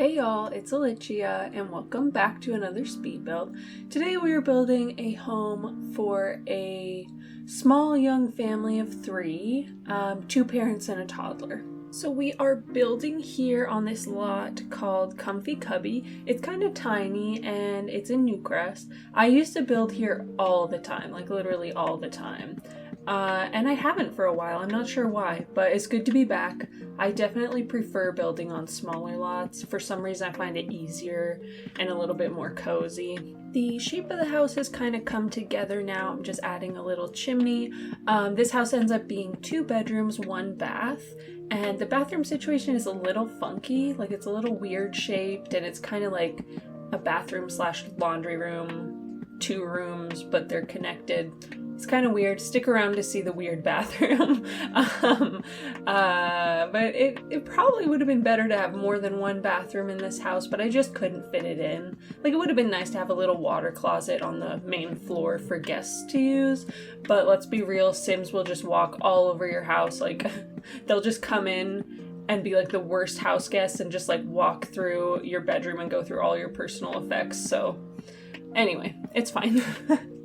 Hey y'all, it's Olichia and welcome back to another speed build. Today we are building a home for a small young family of three, 2 parents and a toddler. So we are building here on this lot called Comfy Cubby. It's kind of tiny and it's in Newcrest. I used to build here all the time, like literally all the time. And I haven't for a while. I'm not sure why, but it's good to be back. I definitely prefer building on smaller lots. For some reason, I find it easier and a little bit more cozy. The shape of the house has kind of come together now. I'm just adding a little chimney. This house ends up being 2 bedrooms, 1 bath. And the bathroom situation is a little funky. Like, it's a little weird shaped, and it's kind of like a bathroom slash laundry room, 2 rooms, but they're connected. It's kind of weird. Stick around to see the weird bathroom. But it probably would have been better to have more than 1 bathroom in this house, but I just couldn't fit it in. Like, it would have been nice to have a little water closet on the main floor for guests to use, but let's be real, Sims will just walk all over your house. Like, they'll just come in and be like the worst house guests and just like walk through your bedroom and go through all your personal effects. So anyway, it's fine.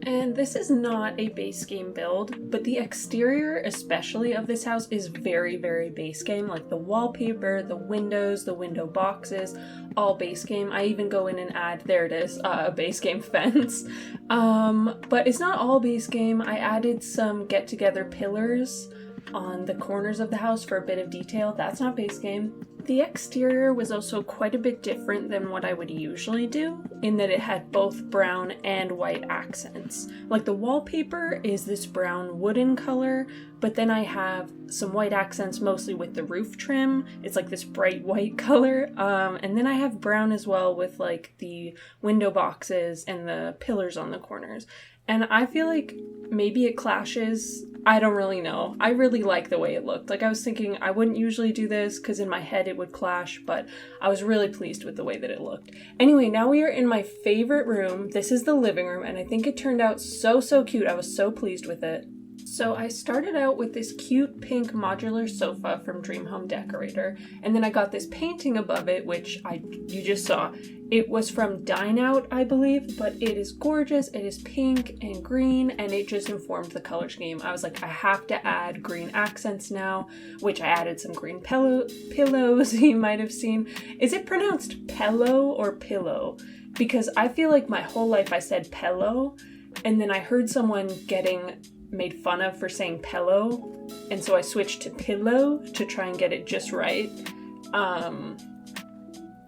And this is not a base game build, but the exterior, especially of this house, is very, very base game. Like the wallpaper, the windows, the window boxes, all base game. I even go in and add, there it is, a base game fence. But it's not all base game. I added some get-together pillars on the corners of the house for a bit of detail. That's not base game. The exterior was also quite a bit different than what I would usually do, in that it had both brown and white accents. Like, the wallpaper is this brown wooden color, but then I have some white accents mostly with the roof trim. It's like this bright white color. And then I have brown as well with like the window boxes and the pillars on the corners. And I feel like maybe it clashes. I don't really know. I really like the way it looked. Like, I was thinking I wouldn't usually do this because in my head it would clash, but I was really pleased with the way that it looked. Anyway, now we are in my favorite room. This is the living room, and I think it turned out so cute. I was so pleased with it. So I started out with this cute pink modular sofa from Dream Home Decorator, and then I got this painting above it, which you just saw. It was from Dine Out, I believe, but it is gorgeous. It is pink and green, and it just informed the color scheme. I was like, I have to add green accents now, which I added some green pillows you might have seen. Is it pronounced pillow or pillow? Because I feel like my whole life I said pillow, and then I heard someone getting made fun of for saying pillow, and so I switched to pillow to try and get it just right.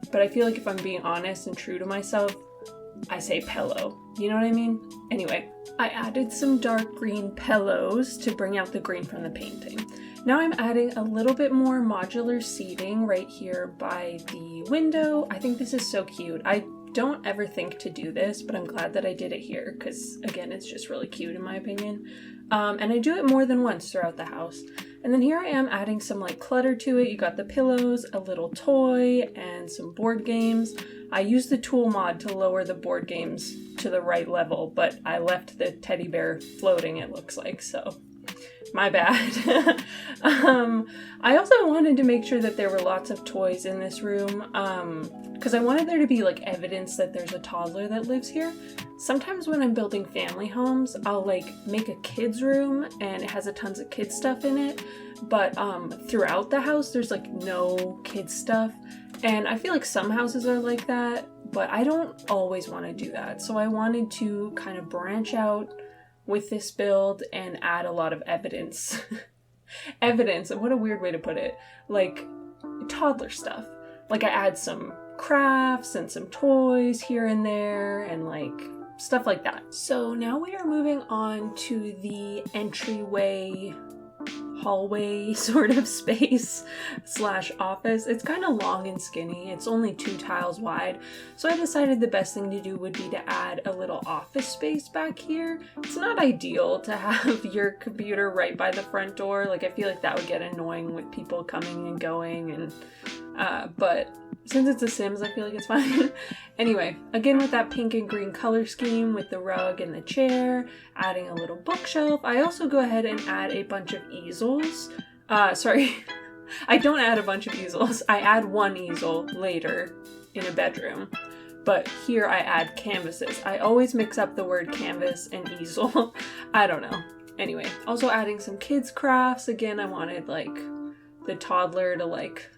But I feel like if I'm being honest and true to myself, I say pillow. You know what I mean? Anyway, I added some dark green pillows to bring out the green from the painting. Now I'm adding a little bit more modular seating right here by the window. I think this is so cute. I don't ever think to do this, but I'm glad that I did it here because, again, it's just really cute in my opinion. And I do it more than once throughout the house. And then here I am adding some like clutter to it. You got the pillows, a little toy, and some board games. I used the tool mod to lower the board games to the right level, but I left the teddy bear floating, it looks like, so my bad. I also wanted to make sure that there were lots of toys in this room, because I wanted there to be like evidence that there's a toddler that lives here. Sometimes when I'm building family homes, I'll like make a kid's room and it has a tons of kids stuff in it, but throughout the house there's like no kids stuff, and I feel like some houses are like that, but I don't always want to do that. So I wanted to kind of branch out with this build and add a lot of evidence. Evidence, what a weird way to put it. Like toddler stuff. Like I add some crafts and some toys here and there and like stuff like that. So now we are moving on to the entryway hallway sort of space slash office. It's kind of long and skinny. It's only 2 tiles wide. So I decided the best thing to do would be to add a little office space back here. It's not ideal to have your computer right by the front door. Like, I feel like that would get annoying with people coming and going, and but since it's a Sims, I feel like it's fine. Anyway, again with that pink and green color scheme with the rug and the chair, adding a little bookshelf. I also go ahead and add a bunch of easels. I don't add a bunch of easels. I add one easel later in a bedroom. But here I add canvases. I always mix up the word canvas and easel. I don't know. Anyway, also adding some kids crafts. Again, I wanted like the toddler to like,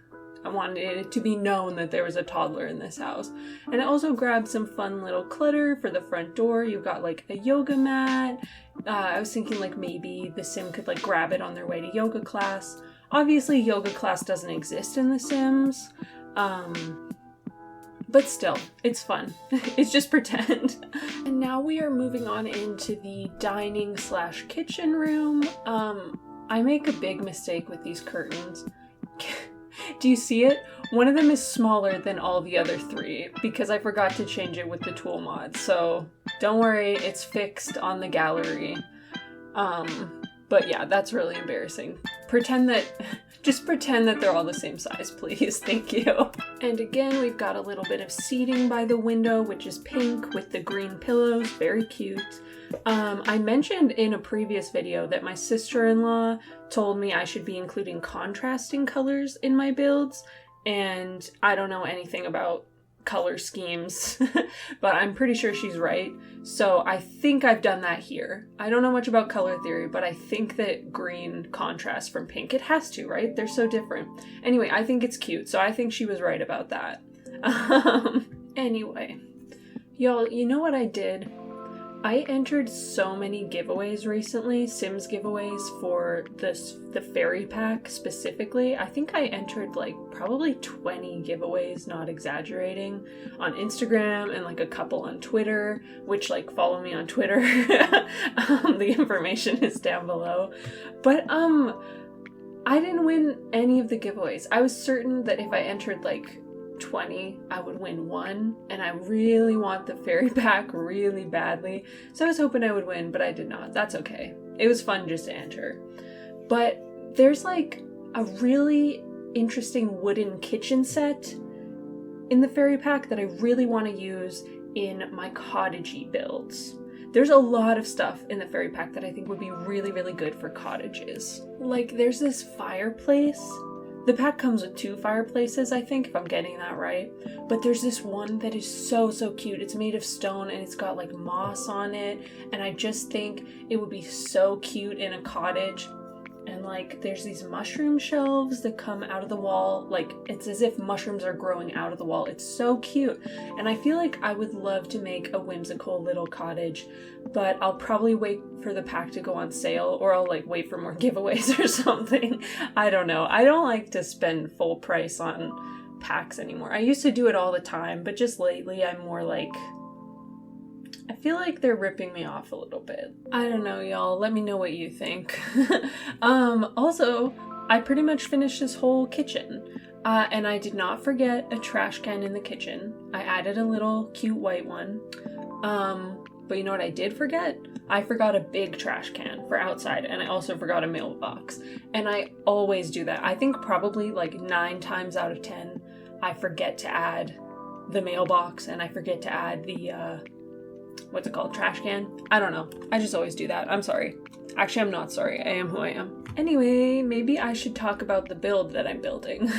I wanted it to be known that there was a toddler in this house. And I also grabbed some fun little clutter for the front door. You've got like a yoga mat. I was thinking like maybe the Sim could like grab it on their way to yoga class. Obviously yoga class doesn't exist in The Sims. But still, it's fun. It's just pretend. And now we are moving on into the dining / kitchen room. I make a big mistake with these curtains. Do you see it? One of them is smaller than all the other three because I forgot to change it with the tool mod. So don't worry, it's fixed on the gallery. But yeah, that's really embarrassing. Just pretend that they're all the same size, please. Thank you. And again, we've got a little bit of seating by the window, which is pink with the green pillows. Very cute. I mentioned in a previous video that my sister-in-law told me I should be including contrasting colors in my builds, and I don't know anything about color schemes, but I'm pretty sure she's right. So I think I've done that here. I don't know much about color theory, but I think that green contrasts from pink. It has to, right? They're so different. Anyway, I think it's cute, so I think she was right about that. Anyway, y'all, you know what I did? I entered so many giveaways recently, Sims giveaways for the fairy pack specifically. I think I entered like probably 20 giveaways, not exaggerating, on Instagram and like a couple on Twitter, which like follow me on Twitter. The information is down below. But I didn't win any of the giveaways. I was certain that if I entered like 20, I would win one, and I really want the fairy pack really badly, so I was hoping I would win, but I did not. That's okay. It was fun just to enter. But there's like a really interesting wooden kitchen set in the fairy pack that I really want to use in my cottagey builds. There's a lot of stuff in the fairy pack that I think would be really, really good for cottages. Like there's this fireplace. The pack comes with 2 fireplaces, I think, if I'm getting that right. But there's this one that is so, so cute. It's made of stone and it's got like moss on it. And I just think it would be so cute in a cottage. And like there's these mushroom shelves that come out of the wall. Like it's as if mushrooms are growing out of the wall. It's so cute. And I feel like I would love to make a whimsical little cottage, but I'll probably wait for the pack to go on sale, or I'll like wait for more giveaways or something. I don't know. I don't like to spend full price on packs anymore. I used to do it all the time, but just lately I'm more like, I feel like they're ripping me off a little bit. I don't know, y'all. Let me know what you think. Also, I pretty much finished this whole kitchen. And I did not forget a trash can in the kitchen. I added a little cute white one. But you know what I did forget? I forgot a big trash can for outside, and I also forgot a mailbox. And I always do that. I think probably like 9 times out of 10, I forget to add the mailbox, and I forget to add the, what's it called? Trash can? I don't know. I just always do that. I'm sorry. Actually, I'm not sorry. I am who I am. Anyway, maybe I should talk about the build that I'm building.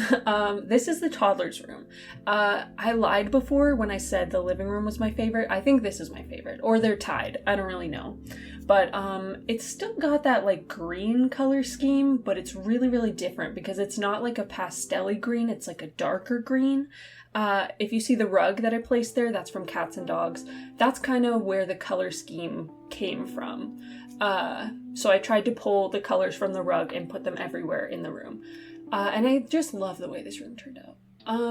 This is the toddler's room. I lied before when I said the living room was my favorite. I think this is my favorite. Or they're tied. I don't really know. But it's still got that like green color scheme, but it's really, really different because it's not like a pastel-y green. It's like a darker green. If you see the rug that I placed there, that's from Cats and Dogs. That's kind of where the color scheme came from. So I tried to pull the colors from the rug and put them everywhere in the room. And I just love the way this room turned out.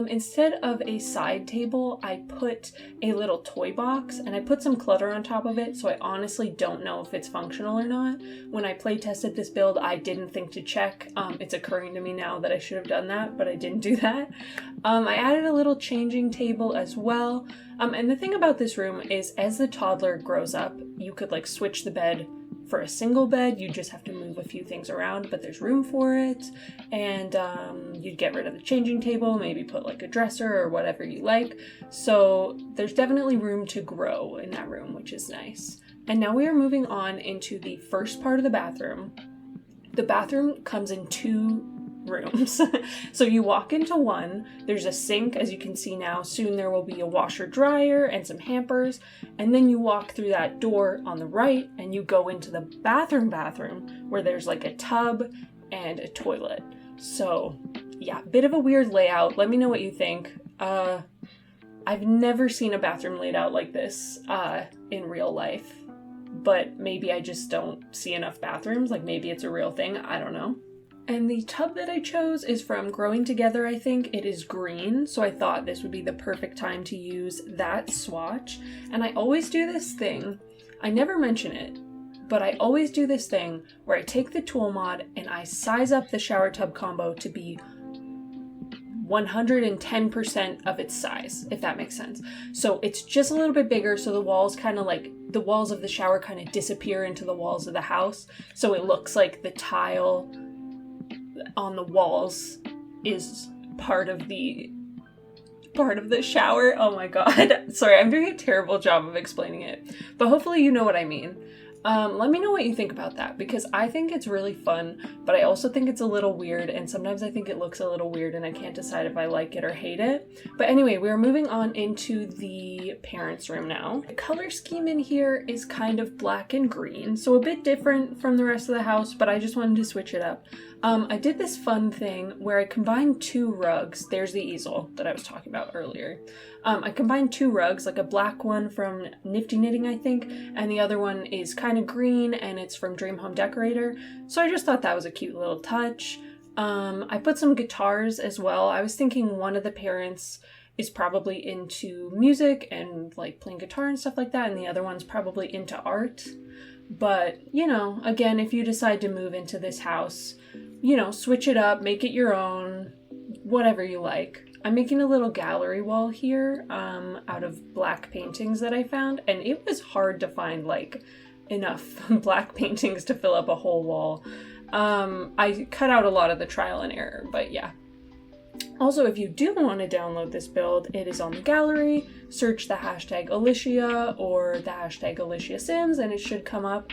Instead of a side table, I put a little toy box and I put some clutter on top of it, so I honestly don't know if it's functional or not. When I play tested this build, I didn't think to check. It's occurring to me now that I should have done that, but I didn't do that. I added a little changing table as well. And the thing about this room is as the toddler grows up, you could like switch the bed. For a single bed, you just have to move a few things around, but there's room for it. And you'd get rid of the changing table, maybe put like a dresser or whatever you like. So there's definitely room to grow in that room, which is nice. And now we are moving on into the first part of the bathroom. The bathroom comes in 2 rooms. So you walk into one, there's a sink, as you can see now. Soon there will be a washer dryer and some hampers. And then you walk through that door on the right and you go into the bathroom where there's like a tub and a toilet. So yeah, bit of a weird layout. Let me know what you think. I've never seen a bathroom laid out like this in real life, but maybe I just don't see enough bathrooms. Like maybe it's a real thing. I don't know. And the tub that I chose is from Growing Together, I think. It is green, so I thought this would be the perfect time to use that swatch. And I always do this thing. I never mention it, but I always do this thing where I take the tool mod and I size up the shower tub combo to be 110% of its size, if that makes sense. So it's just a little bit bigger, so the walls kind of like, the walls of the shower kind of disappear into the walls of the house. So it looks like the tile on the walls is part of the shower. Oh my god. Sorry, I'm doing a terrible job of explaining it, but hopefully you know what I mean. Let me know what you think about that, because I think it's really fun, but I also think it's a little weird, and sometimes I think it looks a little weird and I can't decide if I like it or hate it. But anyway, we're moving on into the parents' room now. The color scheme in here is kind of black and green, so a bit different from the rest of the house, but I just wanted to switch it up. I did this fun thing where I combined two rugs. There's the easel that I was talking about earlier. I combined two rugs, like a black one from Nifty Knitting, I think, and the other one is kind of green and it's from Dream Home Decorator. So I just thought that was a cute little touch. I put some guitars as well. I was thinking one of the parents is probably into music and like playing guitar and stuff like that, and the other one's probably into art. But, you know, again, if you decide to move into this house, you know, switch it up, make it your own, whatever you like. I'm making a little gallery wall here out of black paintings that I found, and it was hard to find like enough black paintings to fill up a whole wall. I cut out a lot of the trial and error, but yeah. Also, if you do want to download this build, it is on the gallery. Search the hashtag Olichia or the hashtag Olichia Sims and it should come up.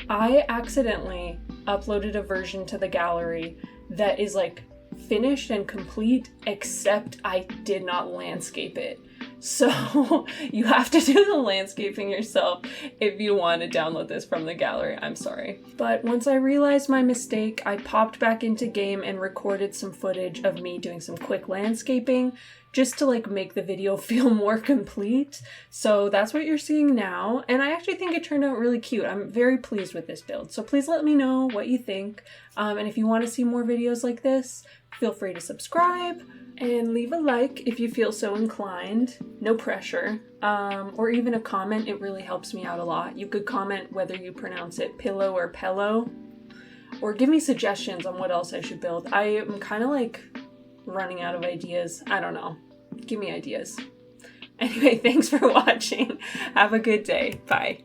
I accidentally uploaded a version to the gallery that is like finished and complete, except I did not landscape it. So you have to do the landscaping yourself if you want to download this from the gallery. I'm sorry. But once I realized my mistake, I popped back into game and recorded some footage of me doing some quick landscaping just to like make the video feel more complete. So that's what you're seeing now. And I actually think it turned out really cute. I'm very pleased with this build. So please let me know what you think. And if you want to see more videos like this, feel free to subscribe. And leave a like if you feel so inclined, no pressure, or even a comment. It really helps me out a lot. You could comment whether you pronounce it pillow or pello, or give me suggestions on what else I should build. I am kind of like running out of ideas. I don't know. Give me ideas. Anyway, thanks for watching. Have a good day. Bye.